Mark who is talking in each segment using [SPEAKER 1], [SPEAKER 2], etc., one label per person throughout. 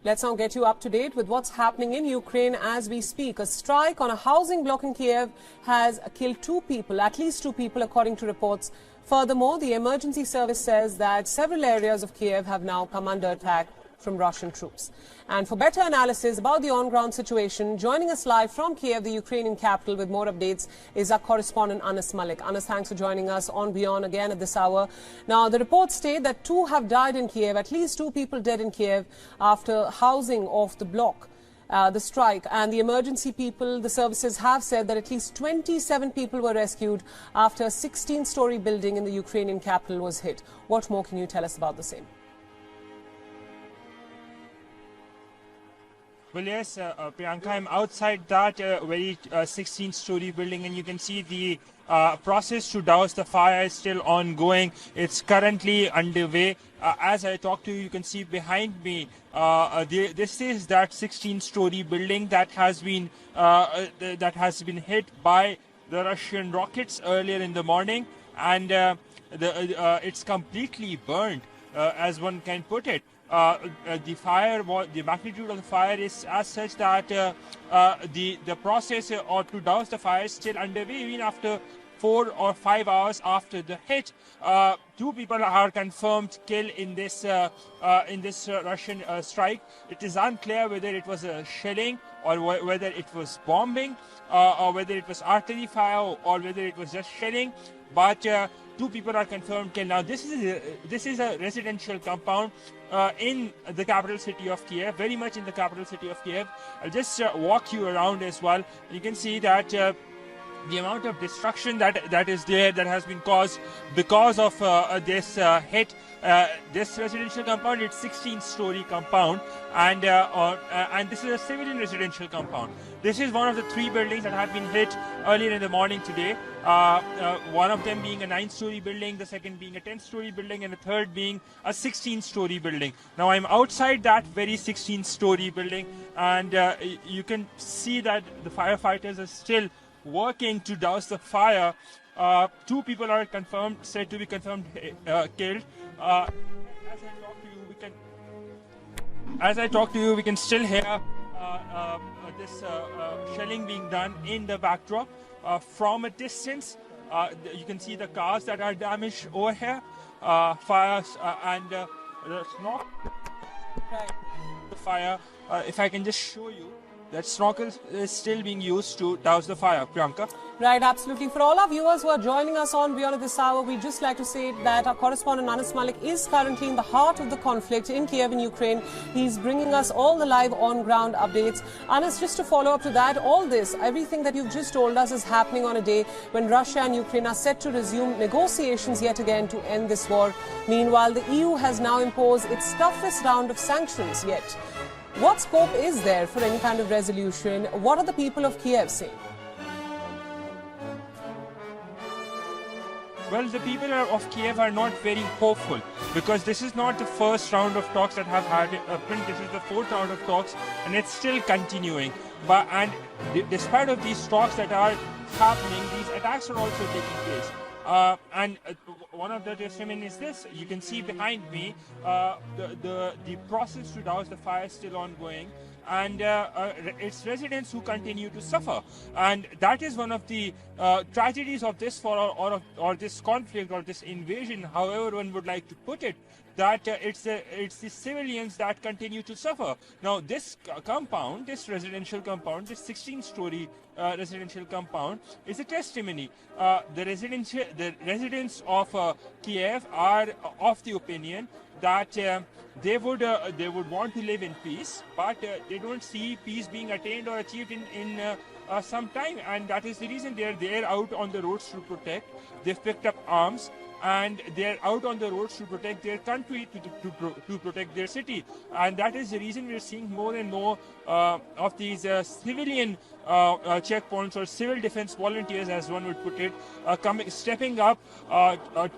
[SPEAKER 1] Let's now get you up to date with what's happening in Ukraine as we speak. A strike on a housing block in Kiev has killed at least two people, according to reports. Furthermore, the emergency service says that several areas of Kiev have now come under attack from Russian troops. And for better analysis about the on-ground situation, joining us live from Kiev, the Ukrainian capital, with more updates is our correspondent Anas Malik. Anas, thanks for joining us on Beyond again at this hour. Now, the reports state that two have died in Kiev, at least two people dead in Kiev after housing off the block. The strike and the emergency people, the services have said that at least 27 people were rescued after a 16-story building in the Ukrainian capital was hit. What more can you tell us about the same?
[SPEAKER 2] Well, yes, Priyanka, I'm outside that very 16-story building, and you can see the process to douse the fire is still ongoing. It's currently underway. As I talk to you, you can see behind me, this is that 16-story building that has been hit by the Russian rockets earlier in the morning, and it's completely burned, as one can put it. The magnitude of the fire is as such that the process to douse the fire is still underway even after 4 or 5 hours after the hit. Two people are confirmed killed in this Russian strike. It is unclear whether it was a shelling or whether it was bombing or whether it was artillery fire or whether it was just shelling. But two people are confirmed killed. Now, this is a residential compound in the capital city of Kiev, very much in the capital city of Kiev. I'll just walk you around as well. You can see that the amount of destruction that is there, that has been caused because of this hit. This residential compound, it's 16-story compound, and this is a civilian residential compound. This is one of the 3 buildings that have been hit earlier in the morning today. One of them being a 9-story building, the second being a 10-story building, and the third being a 16-story building. Now, I'm outside that very 16-story building, and you can see that the firefighters are still working to douse the fire. 2 people are said to be confirmed killed. As I talk to you, we can still hear this shelling being done in the backdrop. From a distance, you can see the cars that are damaged over here. Fires and the smoke. The fire. If I can just show you, that snorkel is still being used to douse the fire. Priyanka?
[SPEAKER 1] Right, absolutely. For all our viewers who are joining us on Beyond this hour, we'd just like to say that our correspondent Anas Malik is currently in the heart of the conflict in Kiev in Ukraine. He's bringing us all the live on-ground updates. Anas, just to follow up to that, all this, everything that you've just told us is happening on a day when Russia and Ukraine are set to resume negotiations yet again to end this war. Meanwhile, the EU has now imposed its toughest round of sanctions yet. What scope is there for any kind of resolution? What are the people of Kiev saying?
[SPEAKER 2] Well, the people of Kiev are not very hopeful, because this is not the first round of talks that have happened. This is the 4th round of talks, and it's still continuing. Despite of these talks that are happening, these attacks are also taking place. One of the testimony is this. You can see behind me the process to douse the fire is still ongoing, and it's residents who continue to suffer. And that is one of the tragedies of this or this conflict or this invasion, however one would like to put it, that it's the civilians that continue to suffer. Now, this compound, this residential compound, this 16-story residential compound is a testimony. The residents of Kiev are of the opinion that they would want to live in peace, but they don't see peace being attained or achieved in some time, and that is the reason they're out on the roads to protect. They've picked up arms, and they're out on the roads to protect their country, to protect their city. And that is the reason we're seeing more and more of these civilian checkpoints or civil defense volunteers, as one would put it, stepping up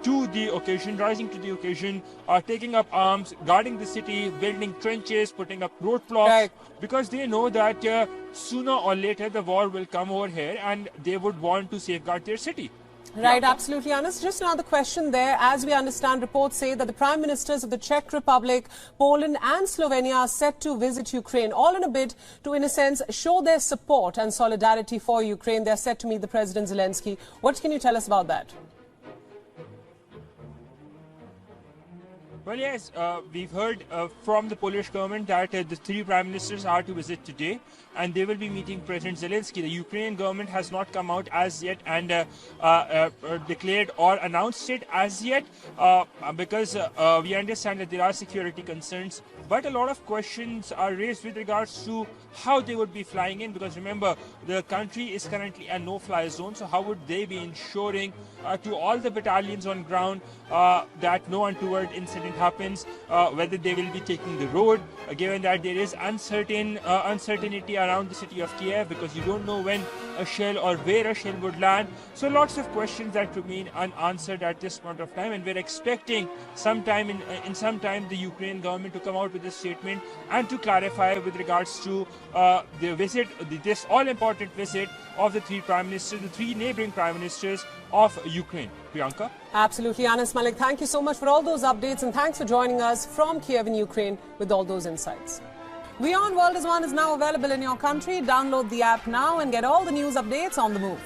[SPEAKER 2] to the occasion, rising to the occasion, taking up arms, guarding the city, building trenches, putting up roadblocks,
[SPEAKER 1] right,
[SPEAKER 2] because they know that sooner or later the war will come over here and they would want to safeguard their city.
[SPEAKER 1] Right, absolutely, Anas. Just another question there. As we understand, reports say that the prime ministers of the Czech Republic, Poland and Slovenia are set to visit Ukraine, all in a bid to, in a sense, show their support and solidarity for Ukraine. They're set to meet the President Zelensky. What can you tell us about that?
[SPEAKER 2] Well, yes, we've heard from the Polish government that the three prime ministers are to visit today, and they will be meeting President Zelensky. The Ukrainian government has not come out as yet and declared or announced it as yet because we understand that there are security concerns. But a lot of questions are raised with regards to how they would be flying in, because remember, the country is currently a no-fly zone. So how would they be ensuring to all the battalions on ground that no untoward incident happens, whether they will be taking the road, given that there is uncertainty around the city of Kiev, because you don't know when a shell or where a shell would land. So lots of questions that remain unanswered at this point of time, and we're expecting sometime in some time the Ukrainian government to come out with a statement and to clarify with regards to the visit, this all-important visit of the three prime ministers, the three neighboring prime ministers of Ukraine. Priyanka?
[SPEAKER 1] Absolutely, Anas Malik. Thank you so much for all those updates, and thanks for joining us from Kiev in Ukraine with all those insights. WION World is One is now available in your country. Download the app now and get all the news updates on the move.